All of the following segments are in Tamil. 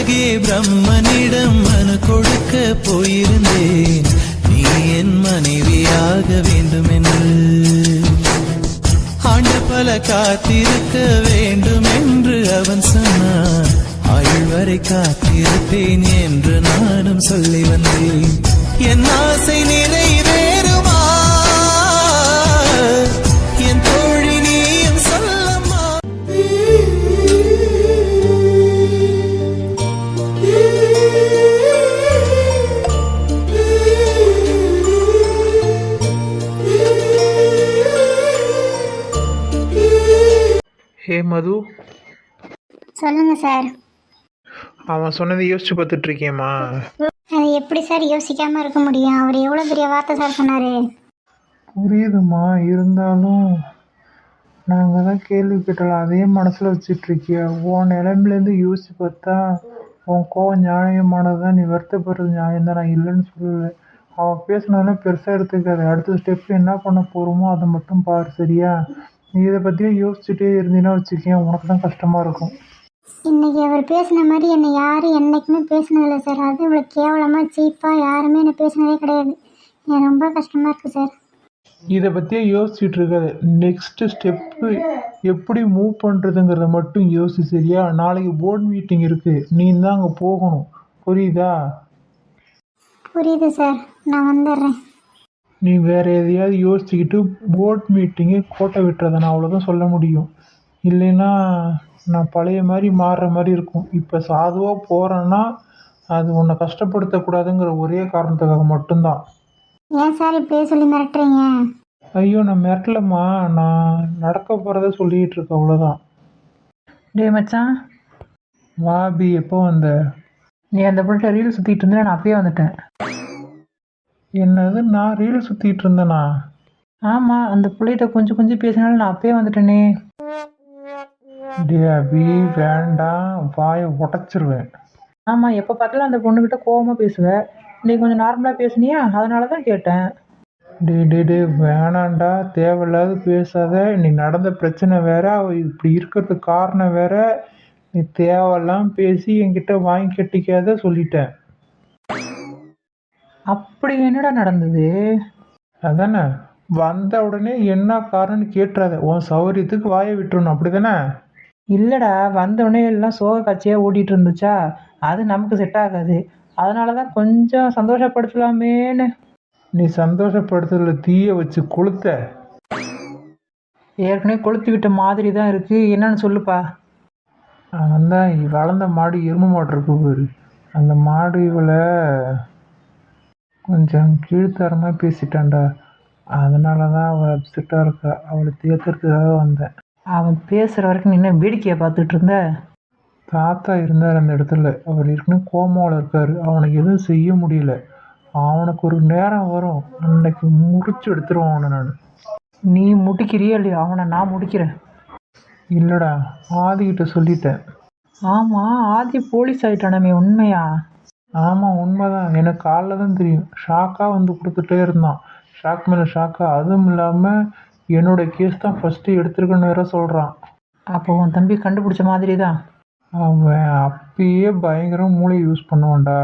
அருகே பிரம்மனிடம் மனு கொடுக்க போயிருந்தேன், நீ என் மனைவியாக வேண்டும் என்று. ஆண்டு பல காத்திருக்க வேண்டும் என்று அவன் சொன்னான், ஆயுள் வரை காத்திருப்பேன் என்று நானும் சொல்லி வந்தேன். என் ஆசை நிறைவேறுமா என் தோழி, நீயும் சொல்லம்மா. ஹே மது, சொல்லுங்க சார். அவன் சொன்னதை யோசிச்சு பார்த்துட்டு இருக்கேம்மா. அது எப்படி சார் யோசிக்காம இருக்க முடியும்? அவர் எவ்வளோ பெரிய வார்த்தை சார் சொன்னாரு. புரியுதுமா, இருந்தாலும் நாங்கள் தான் கேள்வி கேட்டாலும் அதே மனசில் வச்சிட்ருக்கியா? உன் நிலைமையிலேருந்து யோசிச்சு பார்த்தா உன் கோவம் நியாயமானது தான், நீ வருத்தப்படுறது நியாயம் தான், நான் இல்லைன்னு சொல்லலை. அவன் பேசினதெல்லாம் பெருசாக எடுத்துக்காது. அடுத்த ஸ்டெப் என்ன பண்ண போகிறோமோ அதை மட்டும் பாரு, சரியா? நீ இதை பற்றியே யோசிச்சுட்டே இருந்தீங்கன்னா வச்சுக்கேன், உனக்கு தான் கஷ்டமாக இருக்கும். இன்னைக்கு அவர் பேசின மாதிரி என்னை யாரும் என்றைக்குமே பேசினதில்லை சார். அது இவ்வளோ கேவலமாக சீப்பாக யாருமே என்னை பேசினதே கிடையாது. எனக்கு ரொம்ப கஷ்டமாக இருக்குது சார். இதை பற்றியே யோசிச்சுட்டு இருக்காது. நெக்ஸ்ட்டு ஸ்டெப்பு எப்படி மூவ் பண்ணுறதுங்கிறத மட்டும் யோசி, சரியா? நாளைக்கு போர்டு மீட்டிங் இருக்குது, நீ தான் அங்கே போகணும், புரியுதா? புரியுது சார், நான் வந்துடுறேன். நீ வேறு எதையாவது யோசிச்சுக்கிட்டு போர்ட் மீட்டிங்கு கோட்டை விட்டுறதை நான் அவ்வளோதான் சொல்ல முடியும். இல்லைன்னா நான் பழைய மாதிரி மாறுற மாதிரி இருக்கும். இப்போ சாதுவாக போகிறேன்னா அது உன்னை கஷ்டப்படுத்தக்கூடாதுங்கிற ஒரே காரணத்துக்காக மட்டும்தான். ஏன் சார் இப்படியே சொல்லி மிரட்டுறீங்க? ஐயோ, நான் மிரட்டலம்மா, நான் நடக்க போகிறத சொல்லிகிட்டு இருக்கேன், அவ்வளோதான். டே மச்சான், வாபி, எப்போ வந்த? நீ அந்த பிள்ளைகிட்ட ரீல் சுற்றிட்டு இருந்தேன், நான் அப்பயே வந்துட்டேன். என்னது, நான் ரீல் சுற்றிட்டு இருந்தேனா? ஆமாம், அந்த பிள்ளைகிட்ட கொஞ்சம் பேசினாலும் நான் அப்பயே வந்துட்டேனே. டே அபி, வேண்டாம், வாயை உடச்சிருவேன். ஆமாம், எப்போ பார்த்தாலும் அந்த பொண்ணுக்கிட்ட கோவமாக பேசுவேன். நீ கொஞ்சம் நார்மலாக பேசுனியா, அதனால தான் கேட்டேன். டே வேணாண்டா, தேவையில்லாத பேசாத. நீ நடந்த பிரச்சனை வேற, அவள் இப்படி இருக்கிறதுக்கு காரணம் வேற. நீ தேவையெல்லாம் பேசி என்கிட்ட வாங்கி கட்டிக்காத சொல்லிட்டேன். அப்படி என்னடா நடந்தது? அதானே, வந்த உடனே என்ன காரணம்னு கேட்டுறாத, உன் சௌகரியத்துக்கு வாயை விட்டுறணும், அப்படி தானே? இல்லைடா, வந்தவுடனே எல்லாம் சோக காட்சியாக ஓடிட்டு இருந்துச்சா, அது நமக்கு செட் ஆகாது. அதனால தான் கொஞ்சம் சந்தோஷப்படுத்தலாமேன்னு. நீ சந்தோஷப்படுத்துறதுல தீய வச்சு கொளுத்த. ஏற்கனவே கொளுத்தி விட்ட மாதிரி தான் இருக்குது, என்னன்னு சொல்லுப்பா. அவன்தான் வளர்ந்த மாடு, எருமை மாடு இருக்கு பாரு, அந்த மாடு இவளை கொஞ்சம் கீழ்த்தரமாக பேசிட்டான்டா. அதனால தான் அவள் அப்செட்டாக இருக்கா. அவளை தேத்துறதுக்காக வந்தேன். அவன் பேசுகிற வரைக்கும் நீ என்ன வேடிக்கையை பார்த்துட்டு இருந்த? தாத்தா இருந்தார் அந்த இடத்துல. அவர் ஏற்கனவே கோமாவில் இருக்கார், அவனுக்கு எதுவும் செய்ய முடியல. அவனுக்கு ஒரு நேரம் வரும், அன்னைக்கு முடிச்சு எடுத்துருவான் அவனை நான். நீ முடிக்கிறியா இல்லையா? அவனை நான் முடிக்கிறேன். இல்லைடா, ஆதிக்கிட்ட சொல்லிட்டேன். ஆமாம், ஆதி போலீஸ் ஆகிட்டானமே, உண்மையா? ஆமாம், உண்மைதான். எனக்கு காலைல தான் தெரியும். ஷாக்காக வந்து கொடுத்துட்டே இருந்தான், ஷாக் மேலே ஷாக்காக. அதுவும் இல்லாமல் என்னோடய கேஸ் தான் ஃபஸ்ட்டு எடுத்துருக்கேன்னு வேற சொல்கிறான். அப்போ உன் தம்பி கண்டுபிடிச்ச மாதிரி தான். அவன் அப்பயே பயங்கரம் மூளை யூஸ் பண்ணுவான்டா.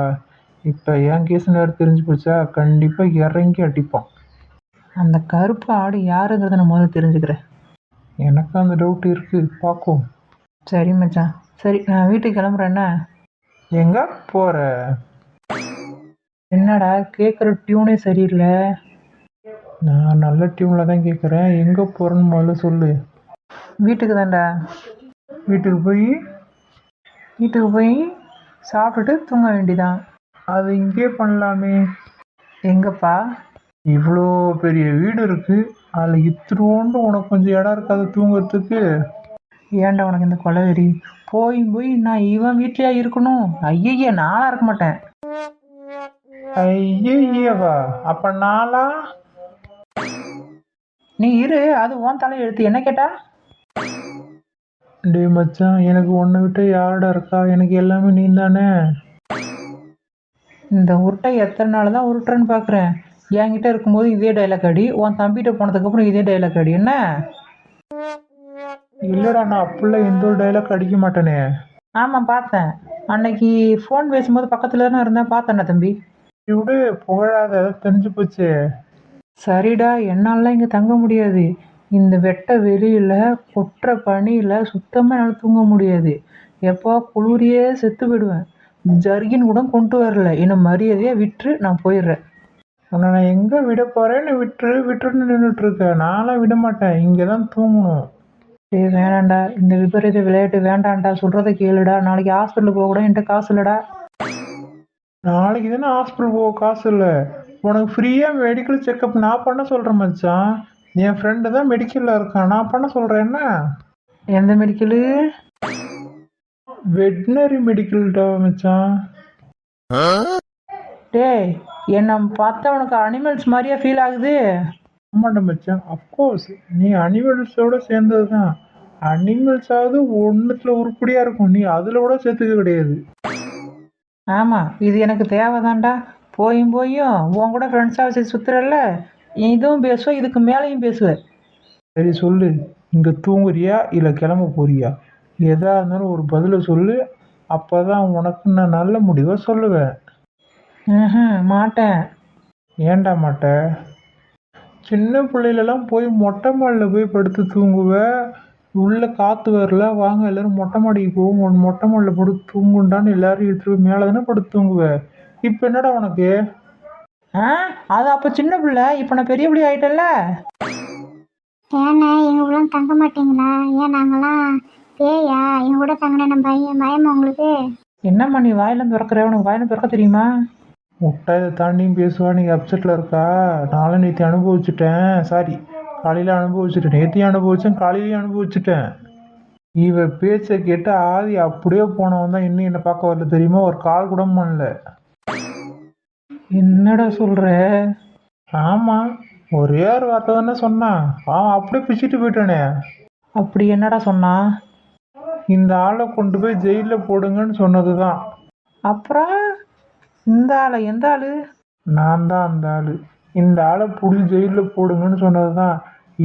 இப்போ என் கேஸ் நேரம் தெரிஞ்சு போச்சா, கண்டிப்பாக இறங்கி அடிப்பான். அந்த கருப்பு ஆடு யாருங்கிறத நான் முதல்ல தெரிஞ்சுக்கிறேன். எனக்கு அந்த டவுட் இருக்குது, பார்க்கும். சரி மச்சான், சரி நான் வீட்டுக்கு கிளம்புறேன்னா. எங்கே போகிற? என்னடா கேட்குற டியூனே சரியில்லை. நான் நல்ல டியூனில் தான் கேட்குறேன். எங்கே போகிறேன்னு முதல்ல சொல்லு. வீட்டுக்கு தான்டா. வீட்டுக்கு போய் சாப்பிட்டுட்டு தூங்க வேண்டிதான். அது இங்கே பண்ணலாமே. எங்கப்பா? இவ்வளோ பெரிய வீடு இருக்குது, அதில் இத்திரோண்டு உனக்கு கொஞ்சம் இடம் இருக்காது தூங்குறதுக்கு? ஏன்டா உனக்கு இந்த கொலவெறி? போய் நான் இவன் வீட்லையா இருக்கணும்? ஐயய்ய, நானா இருக்க மாட்டேன். ஐயவா, அப்போ நாளா? நீ இரு, அது உன் தலை எழுத்து. என்ன கேட்டா? டே மச்சான், எனக்கு ஒன்றை விட்டு யாரோட இருக்கா? எனக்கு எல்லாமே நீ தானே. இந்த உருட்டை எத்தனை நாள் தான் உருட்டுறேன்னு பார்க்குறேன். என்கிட்ட இருக்கும்போது இதே டைலாக் அடி, உன் தம்பிகிட்ட போனதுக்கப்புறம் இதே டைலாக் அடி. என்ன? இல்லைடா, நான் அப்படிலாம் எந்த ஒரு டைலாக் அடிக்க மாட்டேனே. ஆமாம் பார்த்தேன். அன்னைக்கு ஃபோன் பேசும்போது பக்கத்தில் தானே இருந்தேன், பார்த்தேன்டா தம்பி. விடு, புகழாத, தெரிஞ்சு போச்சு. சரிடா, என்னாலலாம் இங்கே தங்க முடியாது. இந்த வெட்ட வெளியில் கொட்டுற பனியில் சுத்தமாக என்னால் தூங்க முடியாது. எப்போ குளிரியே செத்து போயிடுவேன். ஜர்கின் கூட கொண்டு வரல, இன்னும் மரியாதையாக விட்டுரு, நான் போயிடுறேன். உன்னை நான் எங்கே விட போகிறேன்னு விட்டுன்னு நின்றுட்டு இருக்கேன். நான்லாம் விட மாட்டேன், இங்கே தான் தூங்கணும். டேய் வேணாண்டா, இந்த விபரீத விளையாட்டு வேண்டாம்டா, சொல்கிறத கேளுடா. நாளைக்கு ஹாஸ்பிட்டல் போக கூட என்கிட்ட காசு இல்லைடா. நாளைக்கு தானே ஹாஸ்பிட்டல் போக காசு இல்லை. உனக்கு ஃப்ரீயாக மெடிக்கல் செக்கப் நான் பண்ண சொல்கிறேன் மச்சான். என் ஃப்ரெண்டு தான் மெடிக்கலில் இருக்கான், நான் பண்ண சொல்கிறேன். என்ன? எந்த மெடிக்கலு? வெட்னரி மெடிக்கல்டா மச்சான். டேய், என்னை பார்த்தா உனக்கு அனிமல்ஸ் மாதிரியே ஃபீல் ஆகுது. ஆமாண்டா மச்சான், அஃப்கோர்ஸ் நீ அனிமல்ஸோட சேர்ந்தது தான். அனிமல்ஸாவது ஒன்றுத்தில் உருப்படியாக இருக்கும், நீ அதில் கூட சேர்த்துக்க கிடையாது. ஆமாம், இது எனக்கு தேவைதான்டா. போயும் உன் கூட ஃப்ரெண்ட்ஸாக வச்சு சுற்றுறல்ல, இதுவும் பேசுவேன், இதுக்கு மேலேயும் பேசுவேன். சரி சொல்லு, இங்கே தூங்குறியா இல்லை கிளம்ப போறியா? எதா இருந்தாலும் ஒரு பதிலை சொல்லு, அப்போ தான் உனக்கு நான் நல்ல முடிவை சொல்லுவேன். மாட்டேன். ஏன்டா மாட்டேன்? சின்ன பிள்ளையிலலாம் போய் மொட்டை மாடியில் போய் படுத்து தூங்குவேன். உள்ளே காற்று வரல, வாங்க எல்லோரும் மொட்டை மாடிக்கு போவோம், உன் மொட்டை மாடியில் படுத்து தூங்குண்டான்னு எல்லாரும் எடுத்துகிட்டு போய் மேலே தானே படுத்து தூங்குவேன். இப்போ என்னடா உனக்கு? அது அப்போ சின்ன பிள்ளை, இப்போ நான் பெரிய பிள்ளை ஆகிட்டேன்ல. ஏண்ணே எங்கள் கூட தங்க மாட்டீங்களா? ஏன் நாங்களாம் பேயா? எங்கள் கூட தங்கின பயமா உங்களுக்கு? என்னம்மா நீ வாயிலேருந்து திறக்கிற? உனக்கு வாயிலேருந்து திறக்க தெரியுமா? முட்டை இதை தாண்டியும் பேசுவா. நீங்கள் அப்செட்டில் இருக்கா? நானும் நேற்று அனுபவிச்சுட்டேன். சாரி, காலையில் அனுபவிச்சுட்டேன். நேற்றையும் அனுபவித்தேன், காலையிலையும் அனுபவிச்சுட்டேன். இவ பேச்சை கேட்டு ஆதி அப்படியே போனவன் தான் இன்னும் என்னை பார்க்க வரல தெரியுமா? ஒரு கால் கூட பண்ணல. என்னடா சொல்கிற? ஆமாம், ஒரே ஒரு வார்த்தை தானே சொன்னான். அப்படியே பிச்சுட்டு போயிட்டானே. அப்படி என்னடா சொன்னா? இந்த ஆளை கொண்டு போய் ஜெயிலில் போடுங்கன்னு சொன்னது தான். அப்புறம் இந்த ஆளை? எந்த ஆள்? நான் தான் அந்த ஆள். இந்த ஆளை பிடிச்சி ஜெயிலில் போடுங்கன்னு சொன்னது தான்.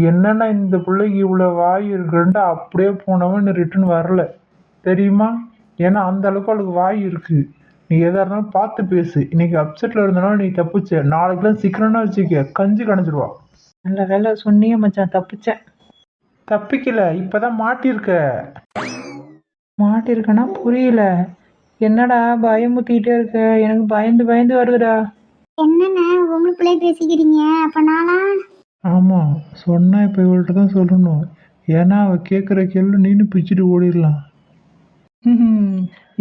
என்னென்னா இந்த பிள்ளைக்கு இவ்வளோ வாய் இருக்குன்ட்டு அப்படியே போனவன் இன்னும் ரிட்டன் வரல தெரியுமா? ஏன்னா அந்த அளவுக்கு அவளுக்கு வாய் இருக்குது. நீ எதாக இருந்தாலும் பார்த்து பேசு. இன்னைக்கு அப்செட்டில் இருந்தனால நீ தப்பிச்ச. நாளைக்கெல்லாம் சீக்கிரம்னா வச்சுக்க கஞ்சி கணைச்சிடுவா. நல்ல வேலை சொன்னியே மச்சான், தப்பிச்சேன். தப்பிக்கல, இப்போ தான் மாட்டியிருக்க. மாட்டிருக்கேன்னா புரியல. என்னடா பயமுத்திக்கிட்டே இருக்க? எனக்கு பயந்து வருதுடா. என்னண்ணே உங்களுக்குள்ளே பேசிக்கிறீங்க? அப்போ நானா? ஆமாம், சொன்னால் இப்போ இவள்கிட்ட தான் சொல்லணும். ஏன்னா அவள் கேட்குற கேள்வி நீனு பிச்சுட்டு ஓடிடலாம்.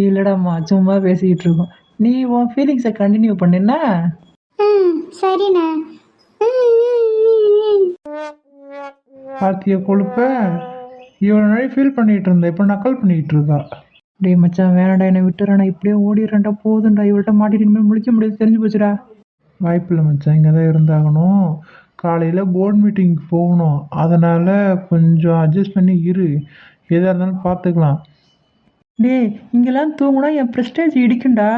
இல்லடாம்மா, சும்மா பேசிக்கிட்டு இருக்கோம். நீ உன் ஃபீலிங்ஸை கண்டினியூ பண்ணுன்னா? சரிண்ணே. பாத்திய கொழுப்ப இவன் நாளை ஃபீல் பண்ணிகிட்டு இருந்தா, இப்போ நக்கல் பண்ணிக்கிட்டு இருக்கா. டேய் மச்சான், வேணாண்டா, என்னை விட்டுறேன், நான் இப்படியே ஓடிடுறேன்டா. போதும்டா, இவள்கிட்ட மாட்டிட்டு இனிமேல் முழிக்க முடியாது, தெரிஞ்சு போச்சுடா. வாய்ப்பில்லை மச்சான், இங்கே தான் இருந்தாகணும். காலையில் போர்ட் மீட்டிங் போகணும், அதனால் கொஞ்சம் அட்ஜஸ்ட் பண்ணி இரு. எதாக இருந்தாலும் பார்த்துக்கலாம். டேய், இங்கெல்லாம் தூங்குனா என் ப்ரெஸ்டேஜ் இடிக்கும்டா.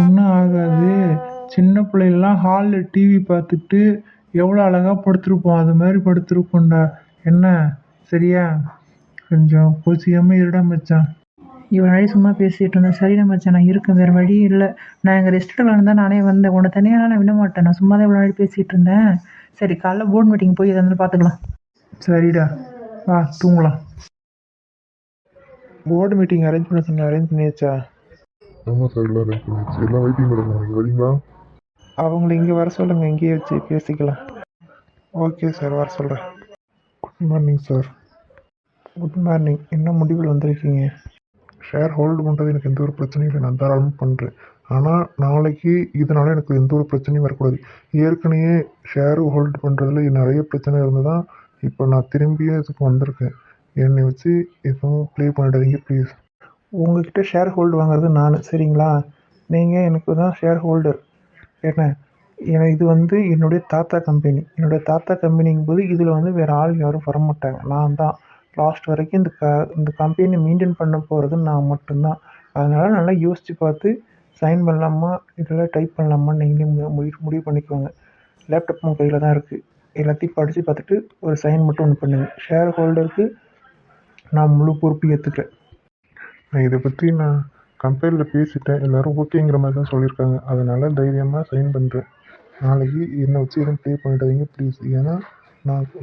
ஒன்றும் ஆகாது. சின்ன பிள்ளைகள்லாம் ஹாலில் டிவி பார்த்துட்டு எவ்வளோ அழகாக படுத்துருப்போம், அது மாதிரி படுத்துருப்போம்டா. என்ன சரியா? கொஞ்சம் கோச்சிக்காமல் இருடா மச்சான். இவ்வளோ நாளை சும்மா பேசிகிட்டு இருந்தேன். சரிடா மச்சான், நான் இருக்கேன், வேறு வழி இல்லை. நான் எங்கள் ரெஸ்ட் எடுக்கலான்னு தான் நானே வந்தேன். உன்னை தனியாக நான் விட மாட்டேன். நான் சும்மா தான் இவ்வளோ நாள் பேசிகிட்டு இருந்தேன். சரி, காலைல போர்ட் மீட்டிங் போய் எதாவது பார்த்துக்கலாம். சரிடா, வா தூங்கலாம். போர்டு மீட்டிங் அரேஞ்ச் பண்ண சொன்ன, அரேஞ்ச் பண்ணியாச்சா? ஆமாம் சார், எல்லாம் அரேஞ்ச் பண்ணியாச்சு. எல்லாம் வெயிட்டிங் மேடம். நீங்கள் வரீங்களா? அவங்கள இங்கே வர சொல்லுங்கள், இங்கேயே வச்சு பேசிக்கலாம். ஓகே சார், வர சொல்கிறேன். Good morning sir. Good morning. என்ன முடிவில் வந்திருக்கீங்க? ஷேர் ஹோல்டு பண்ணுறது எனக்கு எந்த ஒரு பிரச்சனையும் இல்லை, நான் தாராளமாக பண்ணுறேன். ஆனால் நாளைக்கு இதனால் எனக்கு எந்த ஒரு பிரச்சனையும் வரக்கூடாது. ஏற்கனவே ஷேர் ஹோல்டு பண்ணுறதுல நிறைய பிரச்சனை இருந்து தான் இப்போ நான் திரும்பியும் இதுக்கு வந்திருக்கேன். என்னை வச்சு எதுவும் ப்ளே பண்ணிடாதீங்க ப்ளீஸ். உங்ககிட்ட ஷேர் ஹோல்டு வாங்குறது நான், சரிங்களா? நீங்கள் எனக்கு தான் ஷேர் ஹோல்டர். ஏன்னா இது வந்து என்னுடைய தாத்தா கம்பெனி. என்னுடைய தாத்தா கம்பெனிங்கும் போது இதில் வந்து வேறு ஆள் யாரும் வரமாட்டாங்க. நான் தான் லாஸ்ட் வரைக்கும் இந்த கம்பெனி மெயின்டைன் பண்ண போகிறது நான் மட்டும்தான். அதனால் நல்லா யோசித்து பார்த்து சைன் பண்ணலாமா இதெல்லாம் டைப் பண்ணலாமான்னு நீங்களே முடிவு பண்ணிக்குவாங்க. லேப்டாப் உங்கள் கையில் தான் இருக்குது. எல்லாத்தையும் படித்து பார்த்துட்டு ஒரு சைன் மட்டும் ஒன்று பண்ணுங்கள். ஷேர் ஹோல்டருக்கு நான் முழு பொறுப்பு ஏற்றுக்கிறேன். இதை பற்றி நான் கம்பெனியில் பேசிட்டேன், எல்லோரும் ஓகேங்கிற மாதிரி தான் சொல்லியிருக்காங்க. அதனால் தைரியமாக சைன் பண்ணுறேன். நாளைக்கு என்னை வச்சு எதுவும் ப்ளே பண்ணிடாதீங்க ப்ளீஸ். ஏன்னா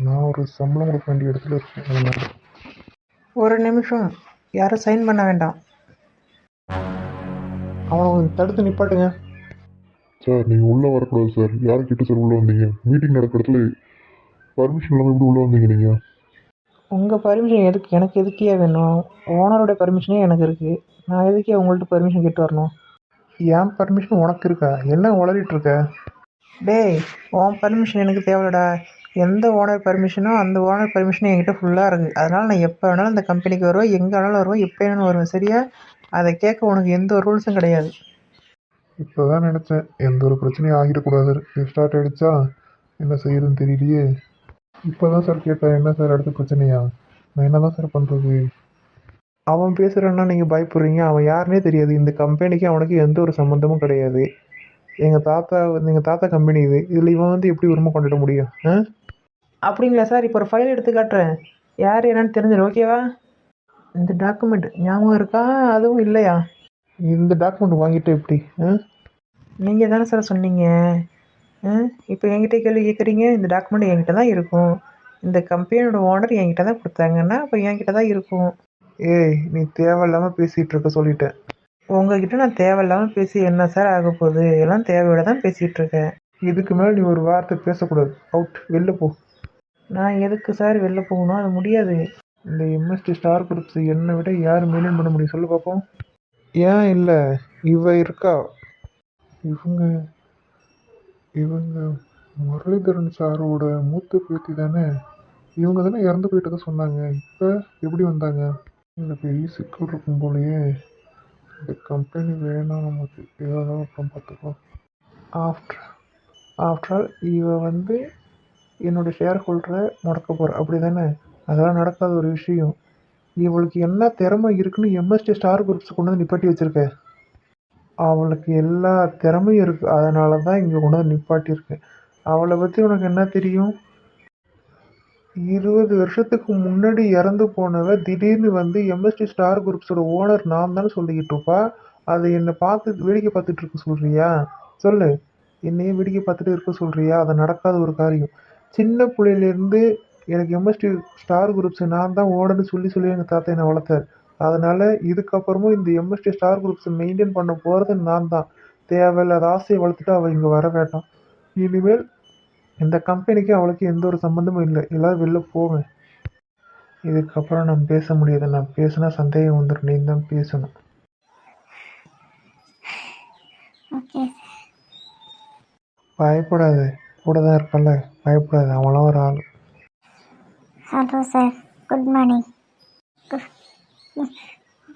நான் ஒரு சம்பளம் கொடுக்க வேண்டிய இடத்துல இருக்கேன். அதனால் ஒரு நிமிஷம், யாரும் சைன் பண்ண வேண்டாம். அவனை தடுத்து நிப்பாட்டுங்க. சார் நீங்கள் உள்ளே வரக்கூடாது சார். யாருக்கிட்ட சார் உள்ளே வந்தீங்க? மீட்டிங் நடக்கிற இடத்துல பர்மிஷன் இல்லாமல் எப்படி உள்ளே வந்தீங்க நீங்கள்? உங்கள் பர்மிஷன் எதுக்கு? எனக்கு எதுக்கே வேணும்? ஓனரோட பர்மிஷனே எனக்கு இருக்குது. நான் எதுக்கே உங்கள்கிட்ட பர்மிஷன் கேட்டு வரணும்? என் பர்மிஷன் உனக்கு இருக்கா? என்ன உளறிட்டு இருக்க? டேய், உன் பர்மிஷன் எனக்கு தேவைடா. எந்த ஓனர் பர்மிஷனோ அந்த ஓனர் பர்மிஷன் என்கிட்ட ஃபுல்லாக இருக்குது. அதனால் நான் எப்போ வேணாலும் இந்த கம்பெனிக்கு வருவேன், எங்கே வேணாலும் வருவேன், எப்போ வேணாலும் வருவேன். சரியா? அதை கேட்க உனக்கு எந்த ஒரு ரூல்ஸும் கிடையாது. இப்போ தான் நினச்சேன் எந்த ஒரு பிரச்சனையும் ஆகிடக்கூடாது. ஸ்டார்ட் ஆகிடுச்சா? என்ன செய்யுதுன்னு தெரியலையே. இப்போ தான் சார் கேட்டேன், என்ன சார் அடுத்த பிரச்சனையா? நான் என்ன தான் சார் பண்ணுறது? அவன் பேசுகிறான்னா நீங்கள் பயப்படுறீங்க. அவன் யாருன்னே தெரியாது. இந்த கம்பெனிக்கு அவனுக்கு எந்த ஒரு சம்மந்தமும் கிடையாது. எங்கள் தாத்தா கம்பெனி இது. இதில் இவன் வந்து எப்படி உரிமை கொண்டுட முடியும்? அப்படிங்களா சார்? இப்போ ஒரு ஃபைல் எடுத்து காட்டுறேன், யார் என்னன்னு தெரிஞ்சிடும். ஓகேவா? இந்த டாக்குமெண்ட் ஞாபகம் இருக்கா? அதுவும் இல்லையா? இந்த டாக்குமெண்ட் வாங்கிட்டு எப்படி? நீங்கள் தானே சார் சொன்னீங்க. இப்போ என்கிட்ட கேள்வி கேட்குறீங்க. இந்த டாக்குமெண்ட் என்கிட்ட தான் இருக்கும். இந்த கம்பெனியோட ஓனர் என்கிட்ட தான் கொடுத்தாங்கன்னா அப்போ என்கிட்ட தான் இருக்கும். ஏய், நீ தேவையில்லாமல் பேசிகிட்டு இருக்க சொல்லிட்டேன். உங்ககிட்ட நான் தேவையில்லாமல் பேசி என்ன சார் ஆக போகுது? எல்லாம் தேவையோட தான் பேசிகிட்டு இருக்கேன். இதுக்கு மேலே நீ ஒரு வார்த்தை பேசக்கூடாது. அவுட், வெளில போ. நான் எதுக்கு சார் வெளில போகணும்? அது முடியாது. இந்த எம்எஸ்டி ஸ்டார் குரூப்ஸ் என்னை விட யார் மெயின்டைன் பண்ண முடியும் சொல்லு பார்ப்போம். ஏன் இல்லை, இவ இருக்கா. இவங்க முரளிதரன் சாரோட மூத்த பேத்தி தானே? இவங்க தானே இறந்து போயிட்டு சொன்னாங்க. இப்போ எப்படி வந்தாங்க? இந்த பெரிய சிக்கல் இருக்கும் போலயே. இந்த கம்பெனி வேணாம் நமக்கு, ஏதாவது அப்புறம் பார்த்துக்கலாம். ஆஃப்டர் ஆல் இவ வந்து என்னோடய ஷேர் ஹோல்டரை முடக்க போகிற, அப்படி தானே? அதெல்லாம் நடக்காத ஒரு விஷயம். இவளுக்கு என்ன திறமை இருக்குன்னு எம்எஸ்டி ஸ்டார் குரூப்ஸ் கொண்டு வந்து நிப்பாட்டி வச்சுருக்க. அவளுக்கு எல்லா திறமையும் இருக்குது, அதனால தான் இங்கே கொண்டு வந்து நிப்பாட்டியிருக்கேன். அவளை பற்றி உனக்கு என்ன தெரியும்? 20 வருஷத்துக்கு முன்னாடி இறந்து போனவ திடீர்னு வந்து எம்எஸ்டி ஸ்டார் குரூப்ஸோட ஓனர் நான் தானே சொல்லிக்கிட்டு இருப்பா. அதை என்னை பார்த்து வேடிக்கை பார்த்துட்டு இருக்க சொல்கிறியா? சொல்லு, என்னையே வேடிக்கை பார்த்துட்டு இருக்க சொல்கிறியா? அது நடக்காத ஒரு காரியம். சின்ன பிள்ளையிலேருந்து எனக்கு எம்எஸ்டி ஸ்டார் குரூப்ஸ் நான் தான் ஓடன்னு சொல்லி எங்கள் தாத்தா என்னை வளர்த்தார். அதனால் இதுக்கப்புறமும் இந்த எம்எஸ்டி ஸ்டார் குரூப்ஸை மெயின்டைன் பண்ண போகிறது நான் தான். தேவையில்லாத ஆசையை வளர்த்துட்டு அவள் இங்கே வர வேண்டாம். இனிமேல் இந்த கம்பெனிக்கு அவளுக்கு எந்த ஒரு சம்மந்தமும் இல்லை. எல்லோரும் வெளில போவேன். இதுக்கப்புறம் நான் பேச முடியாது. நான் பேசினா சந்தேகம் வந்துடும். நீ தான் பேசணும். ஓகே. பயப்படாது, கூட தான் இருக்கல, பயப்படாது. அவளாம் ஒரு ஆள். Hello sir, good morning.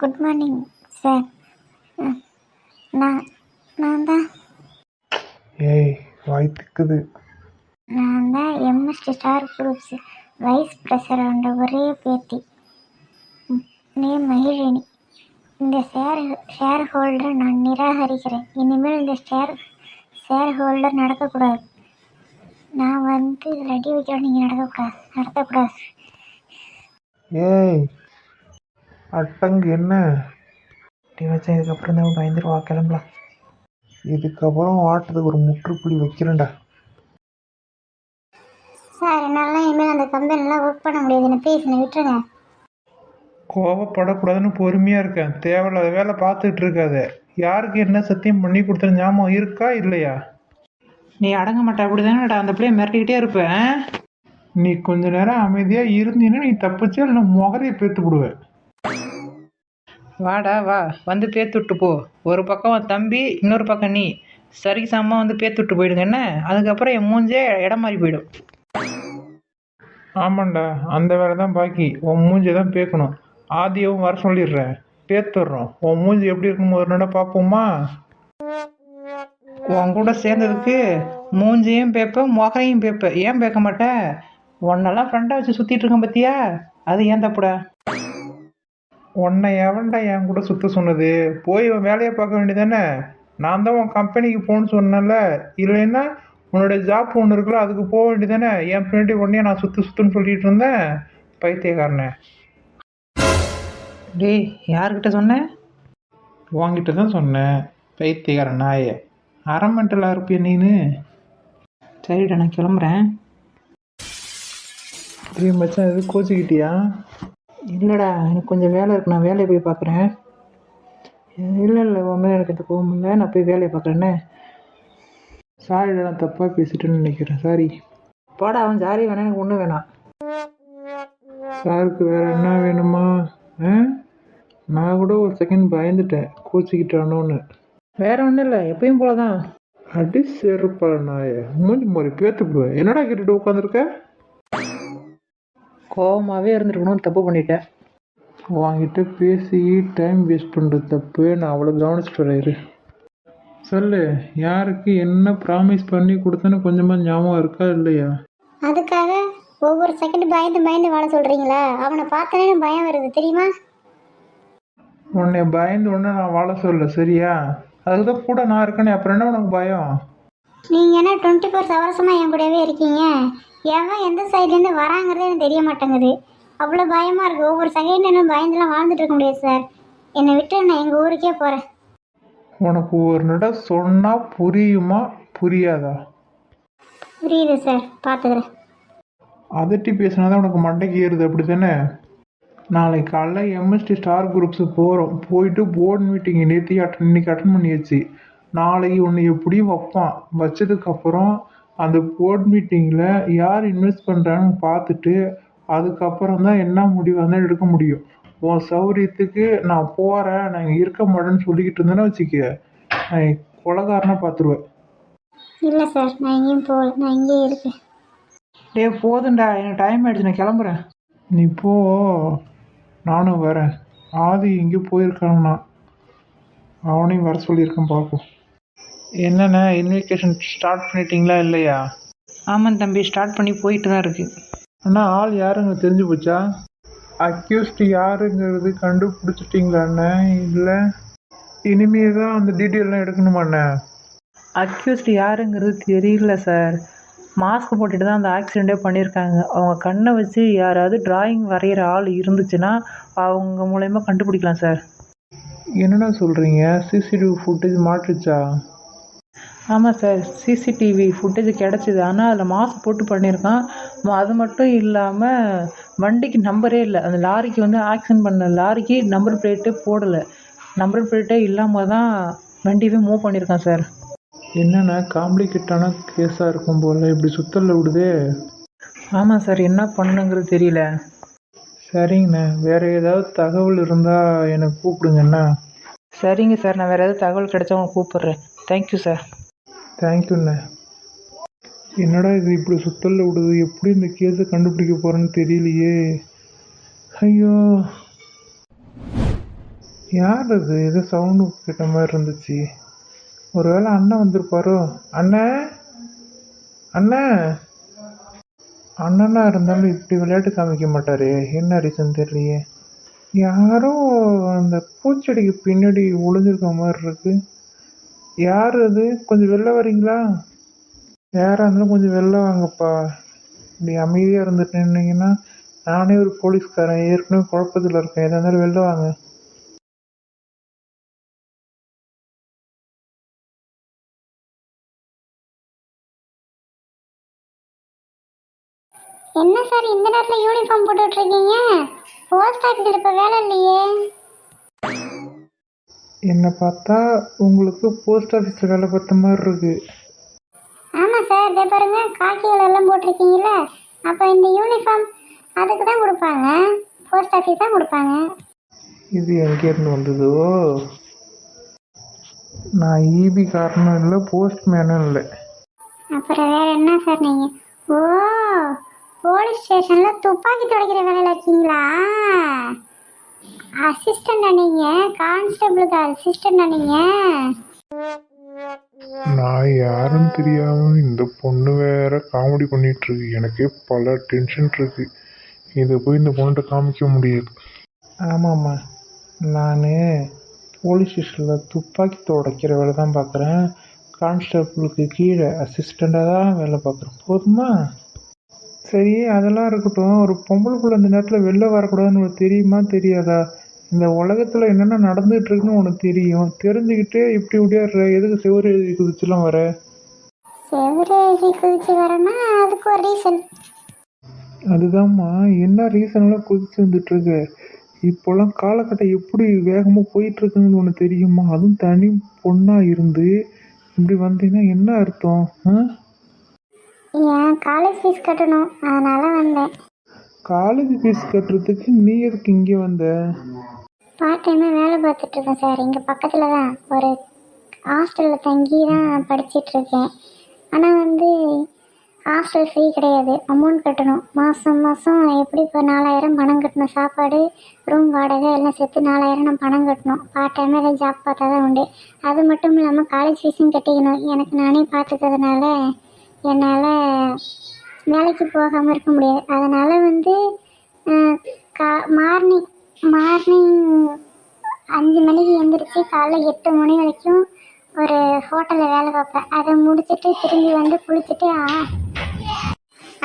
Good morning sir. நான் தான் வாய் திக்குது. நான் தான் MST star groups wise president ஒரே பேத்தி. நேம் மகிழினி. இந்த ஷேர் ஹோல்டரை நான் நிராகரிக்கிறேன். இனிமேல் இந்த ஷேர் ஹோல்டர் நடக்கக்கூடாது. நான் வந்து ரெடி வைக்கிறோம், நீங்கள் நடத்தக்கூடாது. அட்டங்கு என்ன வச்சா இதுக்கப்புறம் தான் பயந்துருவா. கிளம்பலாம். இதுக்கப்புறம் ஆட்டத்துக்கு ஒரு முற்றுப்புள்ளி வைக்கிறேன்டா. சார், என்னால் இனிமேல் அந்த கம்பெனிலாம் ஒர்க் பண்ண முடியாதுன்னு ப்ளீஸ் என்னை விட்டுருங்க. கோவப்படக்கூடாதுன்னு பொறுமையாக இருக்கேன். தேவையில்லாத வேலை பார்த்துட்டு இருக்காத. யாருக்கு என்ன சத்தியம் பண்ணி கொடுத்த ஞாபகம் இருக்கா இல்லையா? நீ அடங்க மாட்டே, அப்படி தானேடா அந்த பிள்ளைய மிரட்டிக்கிட்டே இருப்பேன். நீ கொஞ்ச நேரம் அமைதியாக இருந்தீன்னா நீ தப்பிச்சு இல்லை முகரையை பேத்து விடுவேன். வாடா வா, வந்து பேத்து விட்டு போ. ஒரு பக்கம் தம்பி, இன்னொரு பக்கம் நீ சரிக்கு சமமாக வந்து பேத்து விட்டு போயிடுங்க. என்ன, அதுக்கப்புறம் என் மூஞ்சே இடம் மாறி போயிடும். ஆமாண்டா, அந்த வேலை தான் பாக்கி. உன் மூஞ்சியை தான் பேக்கணும். ஆதியவும் வர சொல்லிடுறேன், பேத்துடுறோம். உன் மூஞ்சி எப்படி இருக்கும் ஒரு நட பார்ப்போமா? உன் கூட சேர்ந்ததுக்கு மூஞ்சியும் பேப்பேன், முகரையும் பேப்பேன். ஏன் பேக்க மாட்டேன்? உன்னெல்லாம் ஃப்ரெண்டாக வச்சு சுற்றிட்டு இருக்கேன் பார்த்தியா? அது ஏன் தப்புடா? உன்னை எவன்டா என் கூட சுற்ற சொன்னது? போய் உன் வேலையை பார்க்க வேண்டியதானே? நான் தான் உன் கம்பெனிக்கு போகணுன்னு சொன்னேன்ல. இல்லைன்னா உன்னோட ஜாப் ஒன்று இருக்குல்ல, அதுக்கு போக வேண்டியதானே? என் ஃப்ரெண்டு உடனே நான் சுற்றுன்னு சொல்லிட்டு இருந்தேன். பைத்தியக்காரனே. டேய் யார்கிட்ட சொன்னேன்? உன்கிட்ட தான் சொன்னேன், பைத்தியக்கார நாயே. அரை மெண்டலாக இருப்பிய நீனு. சரிடா நான் கிளம்புறேன். மச்சான் எதுவும் கோச்சிக்கிட்டியா? இல்லைடா எனக்கு கொஞ்சம் வேலை இருக்கு, நான் வேலையை போய் பார்க்குறேன். இல்லை உன் மேலே எனக்கு இந்த கோவம் இல்லை, நான் போய் வேலையை பார்க்குறேன்னே. சாரிடா, நான் தப்பாக பேசிட்டேன்னு நினைக்கிறேன், சாரி. போடா அவன் சாரி வேணாம், எனக்கு ஒன்றும் வேணாம். சாருக்கு வேற என்ன வேணுமா? நான் கூட ஒரு செகண்ட் பயந்துட்டேன் கோச்சிக்கிட்டானோன்னு. வேற ஒன்றும் இல்லை, எப்பயும் போல தான். அடி செருப்பா நாய, மூஞ்சி மாதிரி பேத்துக்குவேன். என்னடா கேட்டுட்டு உட்காந்துருக்க? கோவமாகவே இருந்துருக்கணும்னு தப்பு பண்ணிட்டேன். உன்கிட்ட பேசி டைம் வேஸ்ட் பண்ணுறது தப்பு. நான் அவ்வளோ கவனிச்சுட்டு வரேன். சொல்லு, யாருக்கு என்ன ப்ராமிஸ் பண்ணி கொடுத்தேன்னு கொஞ்சமாக ஞாபகம் இருக்கா இல்லையா? அதுக்காக ஒவ்வொரு செகண்ட் பயந்து பயந்து வாழ சொல்கிறீங்களா? அவனை பார்த்தனே பயம் வருது தெரியுமா? உன்னை பயந்து ஒன்று நான் வாழ சொல்ல, சரியா? அதுக்கு தான் கூட நான் இருக்கேனே, அப்புறம் என்ன உனக்கு பயம்? நீங்கள் என்ன 24 ஹவர்ஸமாக என் கூடவே இருக்கீங்க? எவன் எந்த சைட்லேருந்து வராங்கிறதே எனக்கு தெரிய மாட்டேங்குது. அவ்வளோ பயமாக இருக்குது. ஒவ்வொரு செகண்ட் என்ன பயந்துலாம் வாழ்ந்துட்டு இருக்க முடியாது சார். என்னை விட்டு நான் எங்கள் ஊருக்கே போகிறேன். உனக்கு ஒரு நடம் சொன்னால் புரியுமா புரியாதா? புரியுது சார், பார்த்துக்கிறேன். அதட்டி பேசினா தான் உனக்கு மண்டைக்கு ஏறுது, அப்படி தானே? நாளைக்கு காலைல எம்எஸ்டி ஸ்டார் குரூப்ஸு போகிறோம். போயிட்டு போர்டு மீட்டிங் இன்னைக்கு அட்டன் பண்ணியாச்சு. நாளைக்கு ஒன்று எப்படியும் வைப்பான். வச்சதுக்கப்புறம் அந்த போர்ட் மீட்டிங்கில் யார் இன்வெஸ்ட் பண்ணுறான்னு பார்த்துட்டு அதுக்கப்புறம் தான் என்ன முடிவு இருந்தால் எடுக்க முடியும். உன் சௌரியத்துக்கு நான் போகிறேன், நான் இங்கே இருக்க மாட்டேன்னு சொல்லிக்கிட்டு இருந்தேன்னா வச்சுக்க, நான் கொலைகாரனை பார்த்துருவேன். இல்லை சார், நான் எங்கேயும் போகல, நான் இங்கேயே இருக்கேன். டே போதுண்டா, எனக்கு டைம் ஆயிடுச்சு, நான் கிளம்புறேன். நீ போ, நானும் வரேன். ஆதி எங்கேயோ போயிருக்கான்னா, அவனையும் வர சொல்லியிருக்கேன், பார்ப்போம். என்னென்ன இன்விடேஷன் ஸ்டார்ட் பண்ணிட்டீங்களா இல்லையா? ஆமாம் தம்பி, ஸ்டார்ட் பண்ணி போயிட்டு தான் இருக்குது. அண்ணா, ஆள் யாருங்க தெரிஞ்சு போச்சா? அக்யூஸ்ட் யாருங்கிறது கண்டுபிடிச்சிட்டிங்களாண்ணே? இல்லை இனிமே தான் அந்த டீட்டெயிலாம் எடுக்கணுமாண்ணே? அக்யூஸ்ட் யாருங்கிறது தெரியல சார். மாஸ்க் போட்டுட்டு தான் அந்த ஆக்சிடெண்ட்டே பண்ணியிருக்காங்க. அவங்க கண்ணை வச்சு யாராவது டிராயிங் வரைகிற ஆள் இருந்துச்சுன்னா அவங்க மூலயமா கண்டுபிடிக்கலாம் சார். என்னண்ணா சொல்கிறீங்க? சிசிடிவி ஃபுட்டேஜ் மாட்டுச்சா? ஆமாம் சார், சிசிடிவி ஃபுட்டேஜ் கிடச்சிது. ஆனால் அதில் மாஸ்க் போட்டு பண்ணியிருக்கான். அது மட்டும் இல்லாமல் வண்டிக்கு நம்பரே இல்லை. அந்த லாரிக்கு வந்து ஆக்சிடென்ட் பண்ண லாரிக்கு நம்பர் பிளேட்டே போடலை. நம்பர் பிளேட்டே இல்லாமல் தான் வண்டியவே மூவ் பண்ணியிருக்கான் சார். என்னண்ணா காம்ப்ளிகேட்டான கேஸாக இருக்கும் போல் இப்படி சுத்தலில் விடுதே. ஆமாம் சார், என்ன பண்ணுங்கிறது தெரியல. சரிங்கண்ணா, வேறு ஏதாவது தகவல் இருந்தால் எனக்கு கூப்பிடுங்கண்ணா. சரிங்க சார், நான் வேறு ஏதாவது தகவல் கிடைச்சா உங்களுக்கு கூப்பிட்றேன். Thank you sir. தேங்க்யூண்ணே. என்னடா இது இப்படி சுத்தலில் விடுது? எப்படி இந்த கேஸை கண்டுபிடிக்க போகிறேன்னு தெரியலையே. ஐயோ, யார் அது? ஏதோ சவுண்டு கேட்ட மாதிரி இருந்துச்சு. ஒருவேளை அண்ணன் வந்திருப்பாரோ? அண்ணன் அண்ணன் அண்ணனா இருந்தாலும் இப்படி விளையாட்டு காமிக்க மாட்டாரு. என்ன ரீசன் தெரியலையே. யாரோ அந்த பூச்செடிக்கு பின்னாடி ஒளிஞ்சிருக்க மாதிரி இருக்கு. யார் அது? கொஞ்சம் வெளில வரீங்களா? யாராக இருந்தாலும் கொஞ்சம் வெளில வாங்கப்பா. இப்படி அமைதியாக இருந்துட்டு நின்னீங்கன்னா நானே ஒரு போலீஸ்காரன், ஏற்கனவே குழப்பத்தில் இருக்கேன். எதாக இருந்தாலும் வெளில வாங்க. என்ன சார் இந்த நேரத்தில் யூனிஃபார்ம் போட்டுட்ருக்கீங்க? போஸ்ட் ஆஃபீஸில் இப்போ வேலை இல்லையே. என்னை பார்த்தா உங்களுக்கு போஸ்ட் ஆஃபீஸில் வேலை பார்த்த மாதிரி இருக்கு. ஆமாம் சார், இதே பாருங்க, காக்கிகள் எல்லாம் போட்டிருக்கீங்களா? அப்போ இந்த யூனிஃபார்ம் அதுக்கு தான் கொடுப்பாங்க, போஸ்ட் ஆஃபீஸ் தான் கொடுப்பாங்க. இது எங்கேருந்து வந்ததோ? நான் ஈபி காரணம் இல்லை, போஸ்ட்மேனும் இல்லை. அப்புறம் வேற என்ன சார் நீங்கள்? ஓ, போலீஸ் ஸ்டேஷனில் துப்பாக்கி துடைக்கிற வேலையில் இருக்கீங்களா? அசிஸ்டண்டா நீங்கள்? கான்ஸ்டபிளுக்கு அசிஸ்டண்டா நீங்கள்? நான் யாருன்னு தெரியாமல் இந்த பொண்ணு வேற காமெடி பண்ணிட்டு இருக்கு. எனக்கே பல டென்ஷன் இருக்கு. இதை போய் இந்த பொண்ணுகிட்ட காமிக்க முடியாது. ஆமாம்மா, நான் போலீஸ் ஸ்டேஷனில் துப்பாக்கி துடைக்கிற வேலை தான் பார்க்குறேன். கான்ஸ்டபிளுக்கு கீழே அசிஸ்டண்ட்டாக தான் வேலை பார்க்குறேன். போதுமா? சரி, அதெல்லாம் இருக்கட்டும். ஒரு பொம்பளை பிள்ளை இந்த நேரத்தில் வெளில வரக்கூடாதுன்னு உங்களுக்கு தெரியுமா தெரியாதா? இந்த உலகத்தில் என்னென்ன நடந்துட்டு இருக்குன்னு உனக்கு தெரியும். தெரிஞ்சுக்கிட்டே இப்படி விடியாடுற, எதுக்கு செவ்வறு எழுதி குதிச்சுலாம் வர? செவரு எழுதி குதிச்சு வரேன்னா அதுக்கு ஒரு ரீசன். அதுதாம்மா, என்ன ரீசன்லாம் குதிச்சு வந்துட்டுருக்க? இப்போல்லாம் காலகட்டம் எப்படி வேகமாக போயிட்டுருக்குன்னு ஒன்று தெரியுமா? அதுவும் தனி பொண்ணாக இருந்து இப்படி வந்தீங்கன்னா என்ன அர்த்தம்? என் காலேஜ் ஃபீஸ் கட்டணும், அதனால வந்தேன். காலேஜ் ஃபீஸ் கட்டுறதுக்கு நீ எதுக்கு இங்கே வந்த? பார்ட் டைமாக வேலை பார்த்துட்டு இருக்கேன் சார். இங்கே பக்கத்தில் தான் ஒரு ஹாஸ்டலில் தங்கி தான் படிச்சிட்ருக்கேன். ஆனால் வந்து ஹாஸ்டல் ஃப்ரீ கிடையாது, அமௌண்ட் கட்டணும். மாதம் மாதம் எப்படி இப்போ 4000 பணம் கட்டணும். சாப்பாடு, ரூம் வாடகை எல்லாம் சேர்த்து 4000 நான் பணம் கட்டணும். பார்ட் டைமாக ஏதாவது ஜாப் பார்த்தா தான் உண்டு. அது மட்டும் இல்லாமல் காலேஜ் ஃபீஸும் கட்டிக்கணும். எனக்கு நானே பார்த்துக்கிறதுனால என்னால் வேலைக்கு போகாமல் இருக்க முடியாது. அதனால் வந்து மார்னிங் 5 மணிக்கு எழுந்திரிச்சு காலைல 8 மணி வரைக்கும் ஒரு ஹோட்டலில் வேலை பார்ப்பேன். அதை முடிச்சுட்டு திரும்பி வந்து குளிச்சுட்டு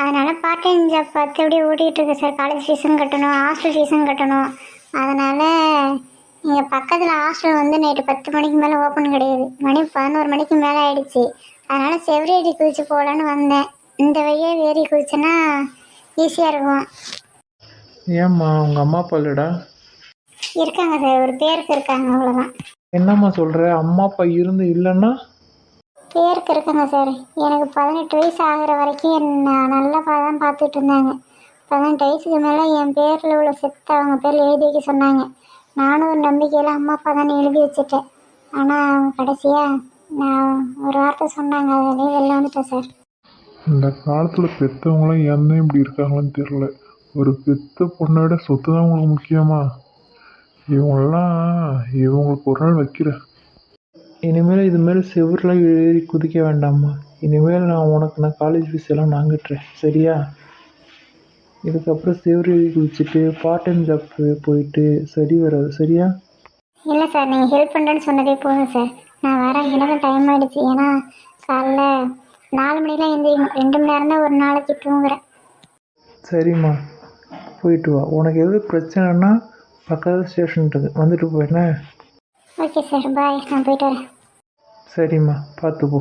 அதனால் பார்ட் டைம் ஜாப் பார்த்து அப்படியே ஓட்டிகிட்டு இருக்கேன் சார். காலேஜ் ஃபீஸும் கட்டணும், ஹாஸ்டல் ஃபீஸும் கட்டணும். அதனால் இங்கே பக்கத்தில் ஹாஸ்டல் வந்து நைட்டு 10 மணிக்கு மேலே ஓப்பன் கிடையாது. மணி 11 மணிக்கு மேலே ஆகிடுச்சு. அதனால் செவரி ஏறி குதிச்சு போகலான்னு வந்தேன். இந்த வழியே ஏறி குதிச்சேன்னா ஈஸியாக இருக்கும். ஏம்மா உங்கள் அம்மா அப்பா இல்லைடா? இருக்காங்க சார், ஒரு பேருக்கு இருக்காங்க, அவ்வளோதான். என்னம்மா சொல்கிற? அம்மா அப்பா இருந்து இல்லைன்னா? பேருக்கு இருக்காங்க சார். எனக்கு 18 வயசு ஆகிற வரைக்கும் என்ன நல்லா தான் பார்த்துட்டு இருந்தாங்க. 18 வயசுக்கு மேலே என் பேரில் உள்ள செத்தை அவங்க பேரில் எழுதி வைக்க சொன்னாங்க. நானும் ஒரு நம்பிக்கையில் அம்மா அப்பா தானே எழுதி வச்சுட்டேன். ஆனால் அவங்க கடைசியாக நான் ஒரு வார்த்தை சொன்னாங்க, அதிலே வெளில வந்துட்டேன் சார். இந்த காலத்தில் பெற்றவங்களாம் என்ன இப்படி இருக்காங்களான்னு தெரில. ஒரு பெத்த பொண்ணோட சொத்து தான் உங்களுக்கு முக்கியமா? இவங்களுக்கு ஒரு நாள் வைக்கிறேன். இனிமேல் இதுமாரி செவரெலாம் ஏறி குதிக்க வேண்டாம்மா. இனிமேல் நான் காலேஜ் ஃபீஸ் எல்லாம் நான் கட்டுறேன், சரியா? இதுக்கப்புறம் செவரு ஏறி குதிச்சுட்டு பார்ட் டைம் ஜாப் போயிட்டு சரி வராது, சரியா? இல்லை சார், நீங்கள் ஹெல்ப் பண்ணுறேன்னு சொன்னதே போதும் சார். நான் வரேன், எனக்கு டைம் ஆகிடுச்சு. ஏன்னா காலைல 4 மணிலாம் எழுந்திரிக்கணும். 2 மணி நேரம் தான் ஒரு நாளைக்கு தூங்குறேன். சரிம்மா, போயிட்டு வா. உனக்கு எது பிரச்சனைன்னா பக்கத்தில் ஸ்டேஷன் இருக்குது, வந்துட்டு போயிண்ணே. ஓகே சார், பாய். நான் போயிட்டு வரேன். சரிம்மா, பார்த்து போ.